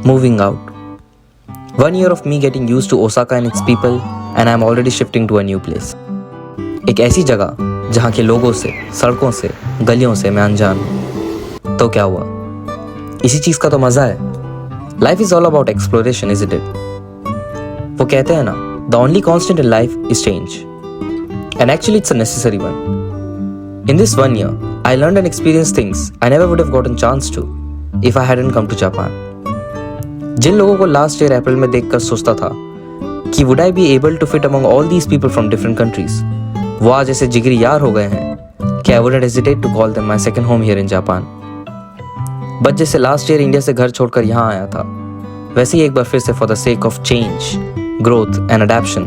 Moving out. 1 year of me getting used to Osaka and its people, and I'm already shifting to a new place. एक ऐसी जगह जहाँ के लोगों से, सड़कों से, गलियों से मैं अनजान हूँ। तो क्या हुआ? इसी चीज़ का तो मज़ा है। Life is all about exploration, isn't it? वो कहते हैं ना, the only constant in life is change. And actually it's a necessary one. In this 1 year, I learned and experienced things I never would have gotten chance to if I hadn't come to Japan. जिन लोगों को last year अप्रैल में देखकर सोचता था कि would I be able to fit among all these people from different countries, वो आज ऐसे जिगरी यार हो गए हैं कि I wouldn't hesitate to call them my second home here in Japan. But जैसे लास्ट ईयर इंडिया से घर छोड़कर यहाँ आया था, वैसे ही एक बार फिर से for the sake of change, growth and adaption,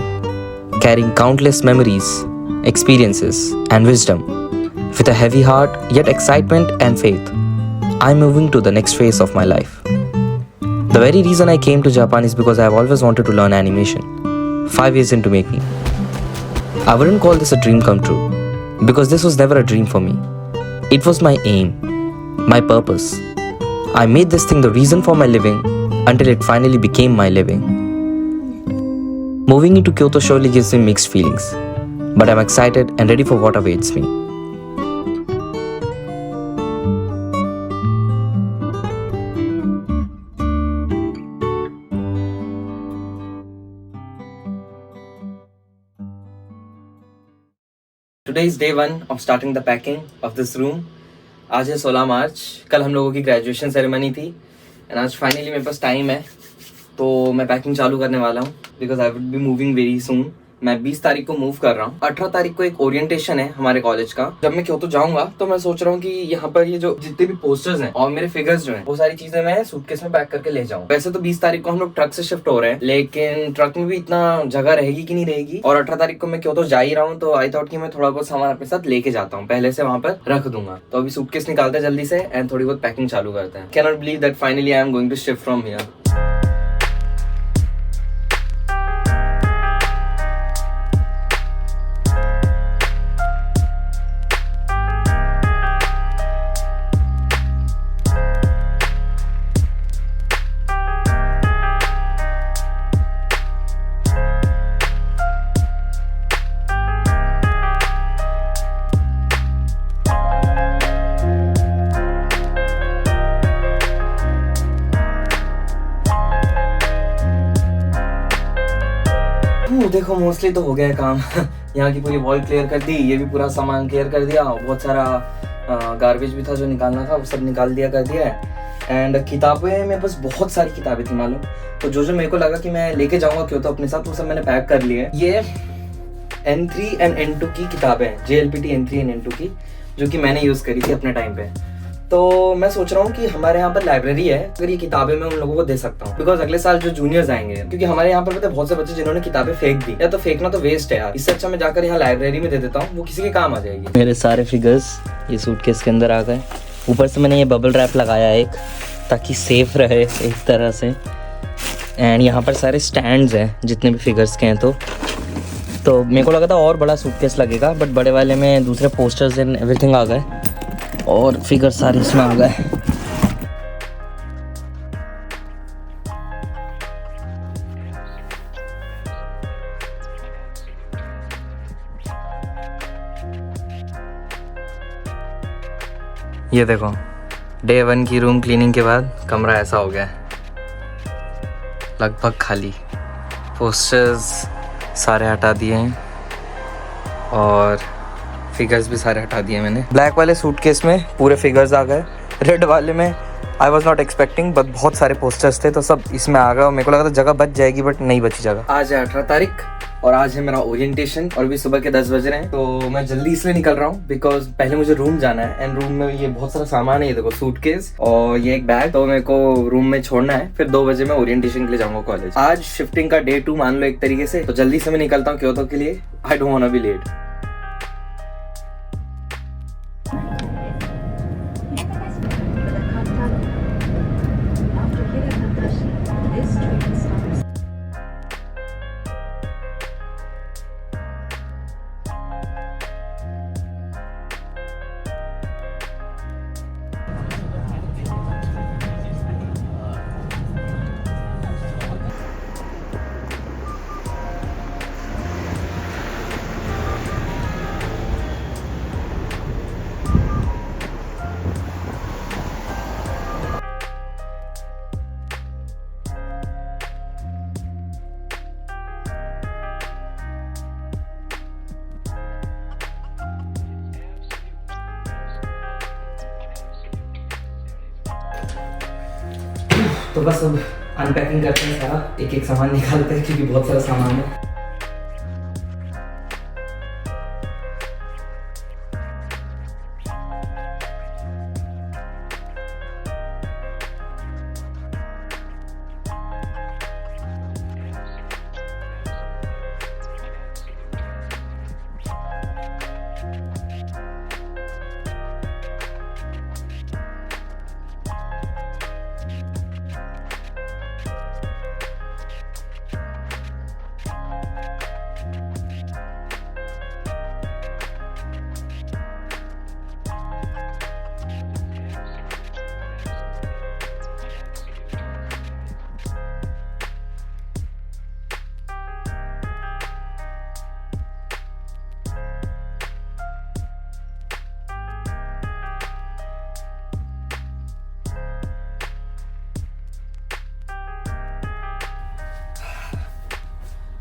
carrying countless memories, experiences and wisdom, with a heavy heart yet excitement and faith, I'm moving to the next phase of my life. The very reason I came to Japan is because I have always wanted to learn animation. 5 years into making. I wouldn't call this a dream come true, because this was never a dream for me. It was my aim, my purpose. I made this thing the reason for my living until it finally became my living. Moving into Kyoto surely gives me mixed feelings, but I'm excited and ready for what awaits me. Today is day 1 of starting the packing of this room. आज है 16 मार्च। कल हम लोगों की graduation ceremony थी and आज finally मेरे पास time है, तो मैं पैकिंग चालू करने वाला हूँ because I would be moving very soon. मैं 20 तारीख को मूव कर रहा हूँ। 18 तारीख को एक ओरिएंटेशन है हमारे कॉलेज का। जब मैं क्योतो जाऊंगा तो मैं सोच रहा हूँ कि यहाँ पर ये जो जितने भी पोस्टर्स हैं और मेरे फिगर्स जो हैं वो सारी चीजें मैं सूटकेस में पैक करके ले जाऊँ। वैसे तो 20 तारीख को हम लोग ट्रक से शिफ्ट हो रहे हैं, लेकिन ट्रक में भी इतना जगह रहेगी कि नहीं रहेगी। और 18 तारीख को मैं क्योतो जा ही रहा हूँ, तो आई थॉट कि मैं थोड़ा बहुत सामान अपने साथ लेके जाता हूँ, पहले से वहाँ पर रख दूंगा। तो अभी सूटकेस निकालते हैं जल्दी से एंड थोड़ी बहुत पैकिंग चालू करते हैं। Can not believe that finally I am going to shift from here. देखो मोस्टली तो हो गया है काम। यहाँ की पूरी वॉल क्लियर कर दी, ये भी पूरा सामान क्लियर कर दिया, बहुत सारा गार्बेज भी था जो निकालना था वो सब निकाल दिया कर दिया है। एंड किताबें में बस बहुत सारी किताबें थी मालूम, तो जो मेरे को लगा कि मैं लेके जाऊंगा क्यों तो अपने साथ, वो सब मैंने पैक कर लिए। ये N3 एंड N2 की किताबें हैं, JLPT N3 एंड N2 की, जो कि मैंने यूज करी थी अपने टाइम पे। तो मैं सोच रहा हूँ कि हमारे यहाँ पर लाइब्रेरी है, अगर ये किताबें मैं उन लोगों को दे सकता हूँ, बिकॉज अगले साल जो जूनियर्स आएंगे, क्योंकि हमारे यहाँ पर पता है बहुत से बच्चे जिन्होंने किताबें फेंक दी, या तो फेंकना तो वेस्ट है यार, इससे अच्छा मैं जाकर यहाँ लाइब्रेरी में दे देता हूँ, वो किसी के काम आ जाएगी। मेरे सारे फिगर्स ये सूटकेस के अंदर आ गए। ऊपर से मैंने ये बबल रैप लगाया एक, ताकि सेफ रहे एक तरह से। एंड यहाँ पर सारे स्टैंड्स हैं जितने भी फिगर्स के हैं। तो मेरे को लगा था और बड़ा सूटकेस लगेगा, बट बड़े वाले में दूसरे पोस्टर्स एंड एवरीथिंग आ गए और फिगर सारे इसमें आ गए। ये देखो, डे 1 की रूम क्लीनिंग के बाद कमरा ऐसा हो गया है, लगभग खाली। पोस्टर्स सारे हटा दिए हैं और फिगर्स भी सारे हटा दिए मैंने। ब्लैक वाले सूटकेस में पूरे फिगर्स आ गए, रेड वाले में I was not expecting, but बहुत सारे पोस्टर्स थे तो सब इसमें आ गए। मेरे को लगा था जगह बच जाएगी, बट नहीं बची जगह। आज है 18 तारीख और आज है मेरा ओरिएंटेशन और भी सुबह के 10 बज रहे हैं। तो मैं जल्दी इसलिए निकल रहा हूँ बिकॉज पहले मुझे रूम जाना है, एंड रूम में ये बहुत सारा सामान है, ये देखो सूटकेस और ये एक बैग, तो मेरे को रूम में छोड़ना है। फिर 2 बजे मैं ओरिएंटेशन के लिए जाऊंगा कॉलेज। आज शिफ्टिंग का डे 2 मान लो एक तरीके से, तो जल्दी से मैं निकलता हूँ क्योतो के लिए। I don't want to be late. तो बस अब अनपैकिंग करते हैं, सारा एक एक सामान निकालते हैं क्योंकि बहुत सारा सामान है।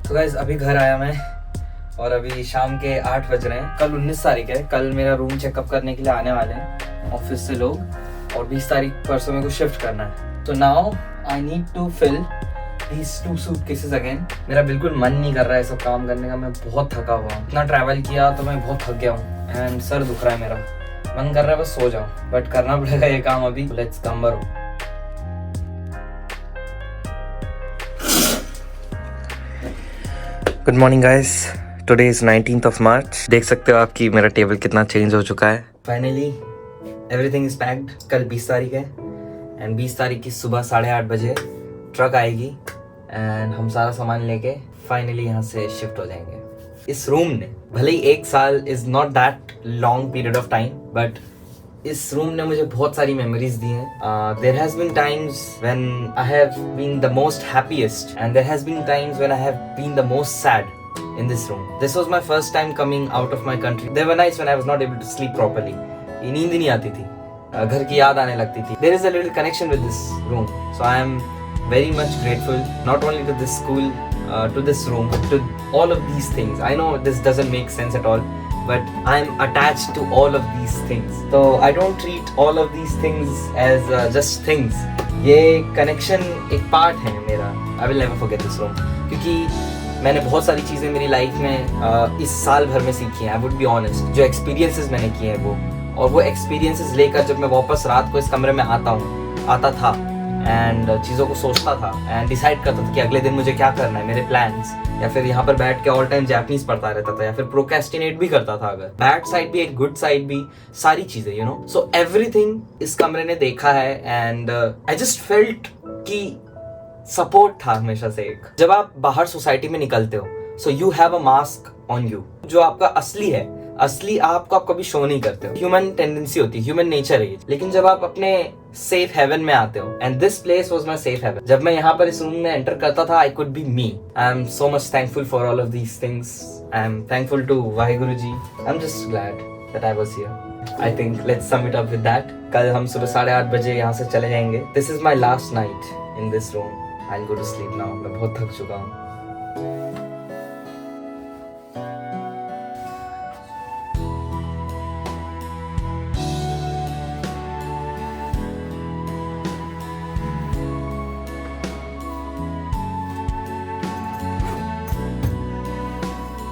तो गाइस अभी घर आया मैं और अभी शाम के 8 बज रहे हैं। कल 19 तारीख है, कल मेरा रूम चेकअप करने के लिए आने वाले हैं ऑफिस से लोग, और 20 तारीख परसों मेरे को शिफ्ट करना है। तो now I need to fill these 2 suitcases again. मेरा बिल्कुल मन नहीं कर रहा है सब काम करने का, मैं बहुत थका हुआ हूँ। इतना ट्रैवल किया तो मैं बहुत थक गया हूँ एंड सर दुख रहा है मेरा, मन कर रहा है बस सो जाऊँ, बट करना पड़ेगा ये काम अभी। लेट्स कंबर। Good morning guys, today is 19th of March। देख सकते हो आप कि मेरा टेबल कितना चेंज हो चुका है। Finally everything is packed. कल 20 तारीख है एंड 20 तारीख की सुबह 8:30 बजे ट्रक आएगी एंड हम सारा सामान लेके फाइनली यहाँ से शिफ्ट हो जाएंगे। इस रूम ने भले ही 1 साल is not that long period of time, but इस रूम ने मुझे बहुत सारी मेमोरीज दी हैं। There has been times when I have been the most happiest and there has been times when I have been the most sad in this room. This was my first time coming out of my country. There were nights when I was not able to sleep properly. नींद ही नहीं आती थी, घर की याद आने लगती थी. There is a little connection with this room, so I am very much grateful not only to this school, to this room, to all of these things. I know this doesn't make sense at all, but I am attached to all of these things. So I don't treat all of these things as just things. ये connection एक part है मेरा. I will never forget this room, क्योंकि मैंने बहुत सारी चीज़ें मेरी लाइफ में इस साल भर में सीखी हैं। आई वुड बी ऑनेस्ट, जो एक्सपीरियंसेस मैंने किए हैं वो, और वो एक्सपीरियंसेस लेकर जब मैं वापस रात को इस कमरे में आता था एंड चीज़ों को सोचता था एंड डिसाइड करता था कि अगले दिन मुझे क्या करना है, मेरे प्लान्स, या फिर यहाँ पर बैठ के ऑल टाइम जापानीज पढ़ता रहता था, या फिर प्रोक्रेस्टिनेट भी करता था, अगर बैड साइड भी एक गुड साइड भी, सारी चीज़ें, यू नो। सो एवरीथिंग इस कमरे ने देखा है एंड आई जस्ट फेल्ट कि सपोर्ट था हमेशा से एक। जब आप बाहर सोसाइटी में निकलते हो, so you have a mask on you, जो आपका असली है, असली आपको आप कभी शो नहीं करते हो। ह्यूमन टेंडेंसी होती है, ह्यूमन नेचर है। लेकिन जब आप अपने सेफ हेवन में आते हो, and this place was my safe heaven. जब मैं यहाँ पर इस रूम में एंटर करता था, I could be me. I am so much thankful for all of these things. I am thankful to Waheguru ji. I am just glad that I was here. I think let's sum it up with that. कल हम सुबह 8:30 बजे यहाँ से चले जाएंगे। This is my last night in this room. I'll go to sleep now. मैं बहुत थक चुका हूँ।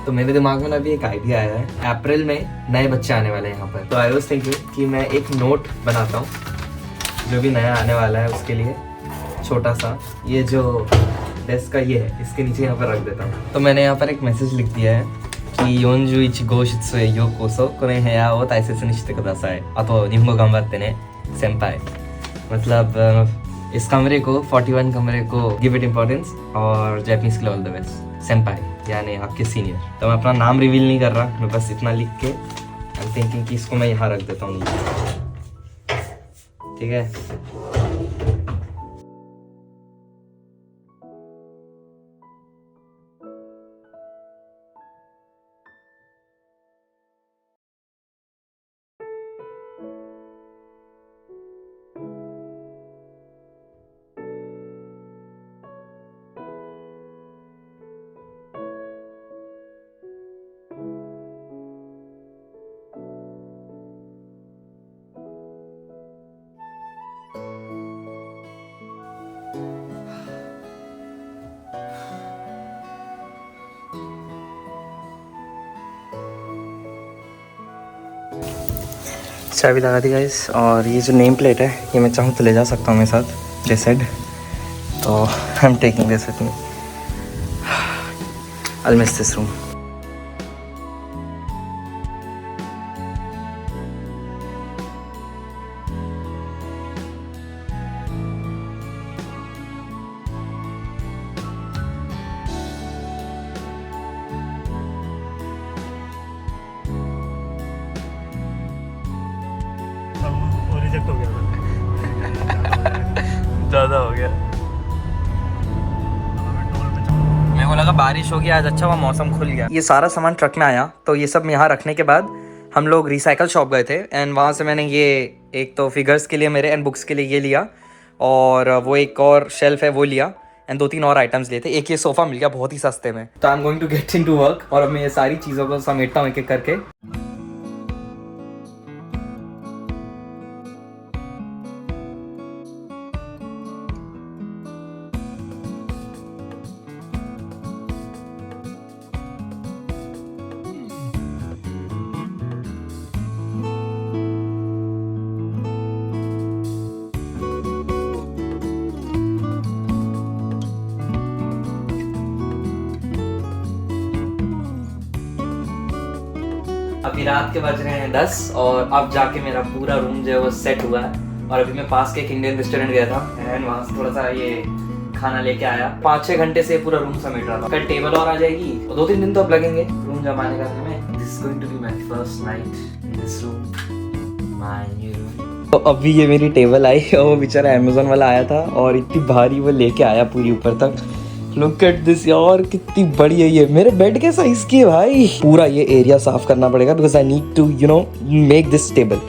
तो मेरे दिमाग में अभी एक आइडिया आया है। अप्रैल में नए बच्चे आने वाले हैं यहाँ पर, तो आई वाज थिंकिंग कि मैं एक नोट बनाता हूँ जो भी नया आने वाला है उसके लिए, छोटा सा। ये जो डेस्क का ये है, इसके नीचे यहाँ पर रख देता हूँ। तो मैंने यहाँ पर एक मैसेज लिख दिया है कि 41号室へようこそ、この部屋を大切にしてください。あと日本語頑張ってね先輩। मतलब इस कमरे को, 41 कमरे को गिव इट इम्पोर्टेंस, और जापानीज के लिए ऑल द बेस्ट सेंपाई, यानी आपके सीनियर। तो मैं अपना नाम रिवील नहीं कर रहा, मैं बस इतना लिख के आई एम थिंकिंग कि इसको मैं यहाँ रख देता हूँ नीचे, ठीक है। चाबी लगा दी गाइस, और ये जो नेम प्लेट है ये मैं चाहूँ तो ले जा सकता हूँ मेरे साथ, दे सेड, तो I am taking this with me. I miss this room. Reject हो गया ज़्यादा हो गया। मेरे को लगा बारिश होगी आज, अच्छा हुआ मौसम खुल गया। ये सारा सामान ट्रक में आया, तो ये सब यहाँ रखने के बाद हम लोग रिसाइकल शॉप गए थे, एंड वहाँ से मैंने ये एक तो फिगर्स के लिए मेरे एंड बुक्स के लिए ये लिया, और वो एक और शेल्फ है वो लिया, एंड 2-3 और आइटम्स लिए थे। एक ये सोफ़ा मिल गया बहुत ही सस्ते में। तो I am going to get into work, और अब मैं ये सारी चीज़ों को समेटता हूँ एक एक करके। अभी रात के बज रहे हैं 10, और अब जाके मेरा पूरा रूम जो है वो सेट हुआ है। और अभी मैं पास के एक इंडियन रेस्टोरेंट गया था, एंड वहाँ से थोड़ा सा ये खाना लेके आया। 5-6 घंटे से पूरा रूम समेट रहा था। कल टेबल और आ जाएगी, और 2-3 दिन तो अब लगेंगे रूम जमाने करने में। This is going to be my first night in this room, my new room. तो अभी ये मेरी टेबल आई, और वो बेचारा अमेज़न वाला आया था, और इतनी भारी वो लेके आया पूरी ऊपर तक। लुक एट दिस यार, कितनी बड़ी है ये, मेरे बेड के साइज की है भाई। पूरा ये एरिया साफ करना पड़ेगा, because I need to make this table.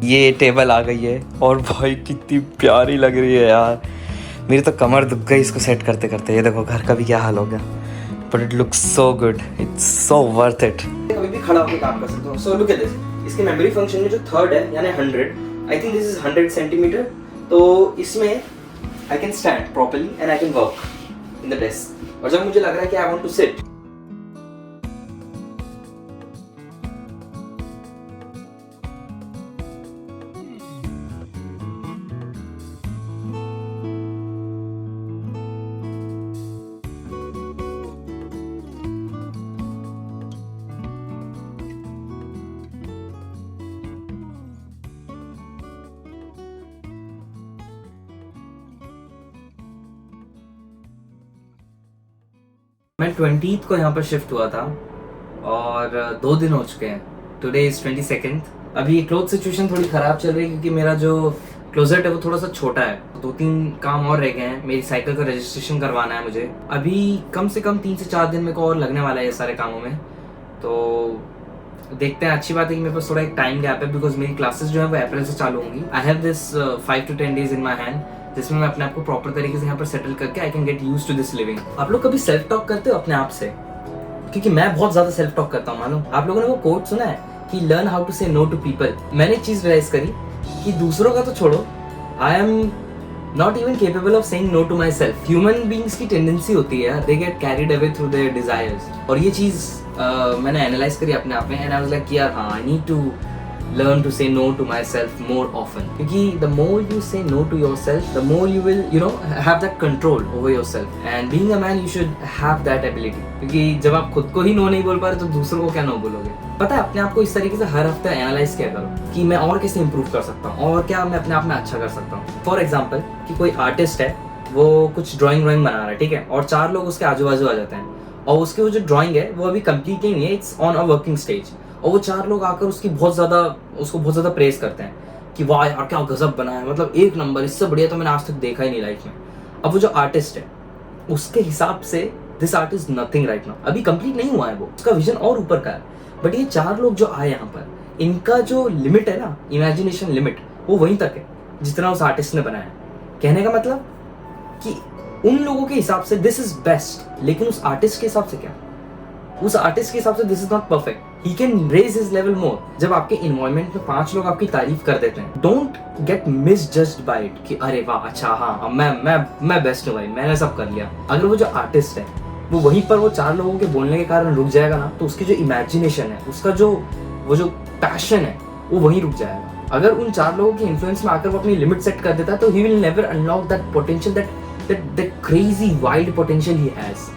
ये टेबल आ गई है, और भाई कितनी प्यारी लग रही है यार। मेरी तो कमर दुख गई इसको सेट करते करते। ये देखो घर का भी क्या हाल हो गया, but it looks so good, it's so worth it. कभी भी खड़ा होकर काम कर सकते हो। सो लुक एट दिस, इसके मेमोरी फंक्शन में जो थर्ड है यानी 100, I think this is 100 centimetre, तो इसमें I can stand properly and I can work in the desk. और जब मुझे लग रहा है कि आई वांट टू सिट, मैं 20th को यहाँ पर शिफ्ट हुआ था, और 2 दिन हो चुके हैं। Today is 22nd। अभी क्लोथ सिचुएशन थोड़ी ख़राब चल रही है, क्योंकि मेरा जो क्लोजेट है वो थोड़ा सा छोटा है। 2-3 काम और रह गए हैं। मेरी साइकिल का रजिस्ट्रेशन करवाना है मुझे। अभी कम से कम 3 से 4 दिन मेरे को और लगने वाला है ये सारे कामों में। तो देखते हैं। अच्छी बात है कि मेरे पास थोड़ा एक टाइम गैप है, बिकॉज मेरी क्लासेस जो है वो अप्रैल से चालू होंगी। I have this 5 to 10 days in my hand, जिसमें मैं अपने आप को प्रॉपर तरीके से यहाँ पर सेटल करके I can get used to this living. आप लोग कभी सेल्फ टॉक करते हो अपने आप से? क्योंकि मैं बहुत ज्यादा सेल्फ टॉक करता हूँ। मालूम, आप लोगों ने वो कोट सुना है कि लर्न हाउ टू से नो टू पीपल। मैंने एक चीज रियलाइज करी कि दूसरों का तो छोड़ो, I am not even capable of saying no to myself. Human beings की टेंडेंसी होती है, they get carried away through their desires. और ये चीज मैंने एनालाइज करी अपने आप में, एंड आई वाज लाइक यार हाँ, I need to learn to say no to myself more often, क्योंकि the more you say no to yourself, the more you will have that control over yourself, and being a man you should have that ability, क्योंकि जब आप खुद को ही no नहीं बोल पा रहे तो दूसरों को क्या नो बोलोगे। पता है, अपने आप को इस तरीके से हर हफ्ते एनालाइज किया करो कि मैं और कैसे इंप्रूव कर सकता हूँ, और क्या मैं अपने आप में अच्छा कर सकता हूँ। फॉर एग्जाम्पल कि कोई आर्टिस्ट है, वो कुछ ड्राइंग बना रहा है, ठीक है, और 4 लोग उसके आजू बाजू आ जाते हैं, और उसकी वो जो ड्राइंग है वो अभी कंप्लीट नहीं है, it's on a working stage, और वो 4 लोग आकर उसको बहुत ज़्यादा प्रेस करते हैं कि वाह यार क्या गजब बना है, मतलब 1 नंबर, इससे बढ़िया तो मैंने आज तक देखा ही नहीं लाइफ में। अब वो जो आर्टिस्ट है उसके हिसाब से this art is nothing right now, अभी कंप्लीट नहीं हुआ है, वो उसका विजन और ऊपर का है। बट ये 4 लोग जो आए यहाँ पर, इनका जो लिमिट है ना, इमेजिनेशन लिमिट, वो वहीं तक है जितना उस आर्टिस्ट ने बनाया। कहने का मतलब कि उन लोगों के हिसाब से दिस इज बेस्ट, लेकिन उस आर्टिस्ट के हिसाब से क्या, उस आर्टिस्ट के हिसाब से this is not perfect. he can raise his level more. जब आपके इन्वायरमेंट में 5 लोग आपकी तारीफ कर देते हैं, don't get misjudged by it कि अरे वाह अच्छा हाँ मैं बेस्ट हूँ भाई, मैंने सब कर लिया। अगर वो जो आर्टिस्ट है वो वहीं पर वो 4 लोगों के बोलने के कारण रुक जाएगा ना, तो उसकी जो इमेजिनेशन है, उसका जो वो जो पैशन है वो वहीं रुक जाएगा। अगर उन 4 लोगों के इन्फ्लुएंस में आकर वो अपनी लिमिट सेट कर देता है, तो he will never unlock that potential, that crazy wild potential he has.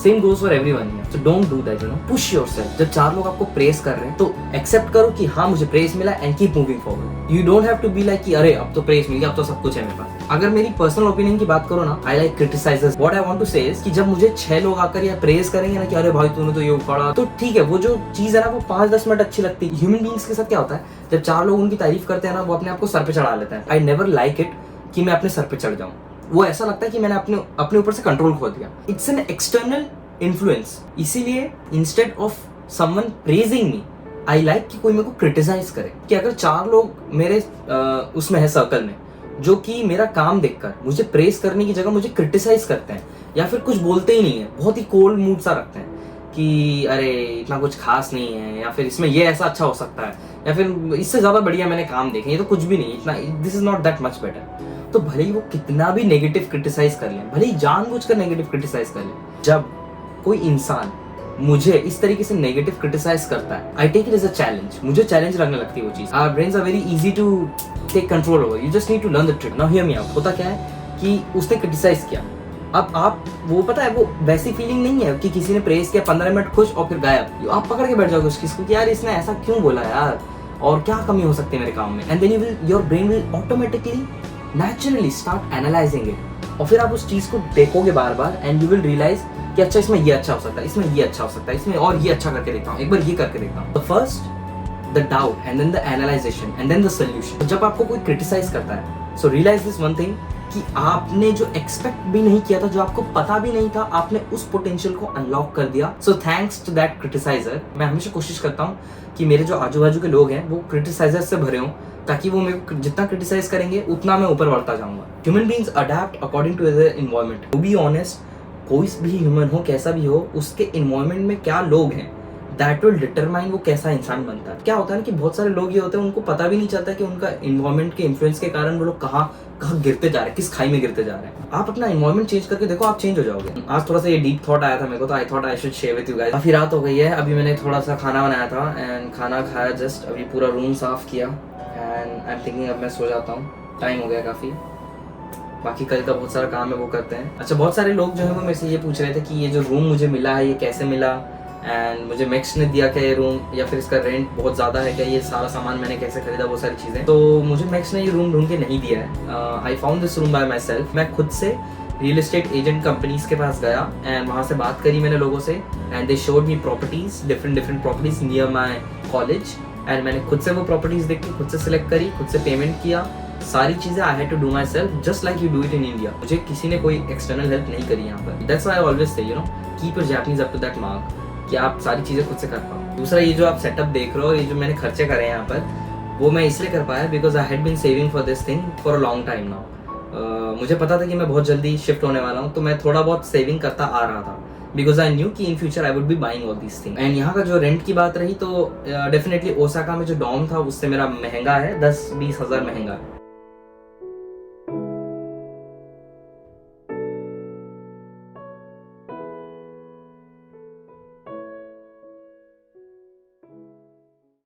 Same goes for everyone here, so don't do that, you know, push yourself. जब 4 लोग आपको प्रेज कर रहे हैं तो एक्सेप्ट करो कि हाँ मुझे प्रेज मिला and keep moving forward. You don't have to be like कि अरे अब तो प्रेज मिल गया, अब तो सब कुछ है मेरे पास। अगर मेरी पर्सनल ओपिनियन की बात करो ना, I like criticisers. What I want to say is कि जब मुझे 6 लोग आकर या प्रेज करेंगे ना कि अरे भाई तूने तो ये उखाड़ा, तो ठीक है, वो जो चीज है ना वो 5-10 मिनट अच्छी लगती है। ह्यूमन बीइंग्स के साथ क्या होता है, जब 4 लोग उनकी तारीफ करते हैं ना, वो अपने आप को सर पे चढ़ा लेते हैं। आई नेवर लाइक इट कि मैं अपने सर पे चढ़ जाऊं। वो ऐसा लगता है कि मैंने अपने ऊपर से कंट्रोल खो दिया। It's an external influence. इसीलिए instead of someone praising me, I like कि कोई मेरे को क्रिटिसाइज करे। कि अगर 4 लोग मेरे उसमें है सर्कल में जो कि मेरा काम देखकर मुझे प्रेज करने की जगह मुझे क्रिटिसाइज करते हैं या फिर कुछ बोलते ही नहीं है, बहुत ही कोल्ड मूड सा रखते हैं कि अरे इतना कुछ खास नहीं है, या फिर इसमें ये ऐसा अच्छा हो सकता है, या फिर इससे ज्यादा बढ़िया मैंने काम देखे, ये तो कुछ भी नहीं, इतना this is not that much better. तो भले ही वो कितना भी नेगेटिव क्रिटिसाइज कर लें, भले ही जानबूझकर नेगेटिव क्रिटिसाइज कर लें, जब कोई इंसान मुझे इस तरीके से नेगेटिव क्रिटिसाइज करता है, I take it as a challenge. मुझे चैलेंज लगने लगती है वो चीज। Our brains are very easy to take control over, you just need to learn the trick. Now hear me out. होता क्या है कि उसने क्रिटिसाइज किया, अब आप वो पता है वो वैसी फीलिंग नहीं है कि किसी ने प्रेज किया 15 मिनट खुश और फिर गायब। आप पकड़ के बैठ जाओगे उस चीज को कि यार इसने ऐसा क्यों बोला यार, और क्या कमी हो सकती है मेरे काम में। And then you will, your brain will automatically naturally start analysing it, और फिर आप उस चीज को देखोगे बार बार एंड यू विल रियलाइज कि अच्छा इसमें ये अच्छा हो सकता है, इसमें ये अच्छा हो सकता है, इसमें और ये अच्छा करके देखता हूँ, एक बार ये करके देखता हूँ। First the doubt and then the analysation and then the solution. जब आपको कोई क्रिटिसाइज करता है, so realise this one thing कि आपने जो एक्सपेक्ट भी नहीं किया था, जो आपको पता भी नहीं था, आपने उस पोटेंशियल को अनलॉक कर दिया। So thanks to that criticiser. मैं हमेशा कोशिश करता हूँ कि मेरे जो आजू बाजू के लोग हैं वो क्रिटिसाइजर से भरे हों, ताकि वो मेरे को जितना क्रिटिसाइज करेंगे उतना मैं ऊपर बढ़ता जाऊंगा। Human beings adapt according to their environment. To be honest, कोई भी ह्यूमन हो, कैसा भी हो, उसके एनवायरनमेंट में क्या लोग हैं, दैट विल डिटरमाइन वो कैसा इंसान बनता है। क्या होता है ना कि बहुत सारे लोग ये होते हैं, उनको पता भी नहीं चलता कि उनका एनवायरनमेंट के इन्फ्लुएंस के कारण वो लोग कहाँ गिरते जा रहे हैं, किस खाई में गिरते जा रहे हैं। आप अपना एनवायरनमेंट चेंज करके देखो, आप चेंज हो जाओगे। आज थोड़ा सा ये डीप थॉट आया था मेरे को, तो I thought I should share with you guys. काफी रात हो गई है, अभी मैंने थोड़ा सा खाना बनाया था एंड खाना खाया जस्ट अभी, पूरा रूम साफ किया एंड आई एम थिंकिंग अब मैं सो जाता हूँ, टाइम हो गया काफी। बाकी कल का बहुत सारा काम है वो करते हैं। अच्छा, बहुत सारे लोग जो है वो मेरे से ये पूछ रहे थे कि ये जो रूम मुझे मिला है ये कैसे मिला, एंड मुझे मैक्स ने दिया क्या ये रूम, या फिर इसका रेंट बहुत ज़्यादा है क्या, ये सारा सामान मैंने कैसे खरीदा, वो सारी चीज़ें। तो मुझे मैक्स ने ये रूम ढूंढ के नहीं दिया है। I found this room bye my self. मैं खुद से रियल एस्टेट एजेंट कंपनीज के पास गया एंड वहाँ से बात करी मैंने लोगों से, and they showed me properties, different properties near my college, and मैंने खुद से वो प्रॉपर्टीज देखी, खुद से सिलेक्ट करी, खुद से पेमेंट किया, सारी चीजें I had to do myself, just like you do it in India. मुझे किसी ने कोई एक्सटर्नल हेल्प नहीं करी यहाँ पर। That's why I always say, you know, keep your Japanese up to that mark, कि आप सारी चीजें खुद से कर पाओ। दूसरा, ये जो आप सेटअप देख रहे हो, ये जो मैंने खर्चे करे हैं यहाँ पर, वो मैं इसलिए कर पाया because I had been saving for this thing for a long time now. मुझे पता था कि मैं बहुत जल्दी शिफ्ट होने वाला हूँ, तो मैं थोड़ा बहुत सेविंग करता आ रहा था बिकॉज आई न्यू कि in future I would be buying all this thing. And यहाँ का जो रेंट की बात रही, तो डेफिनेटली ओसाका में जो डॉम था उससे मेरा महंगा है, 10-20 हज़ार महंगा है।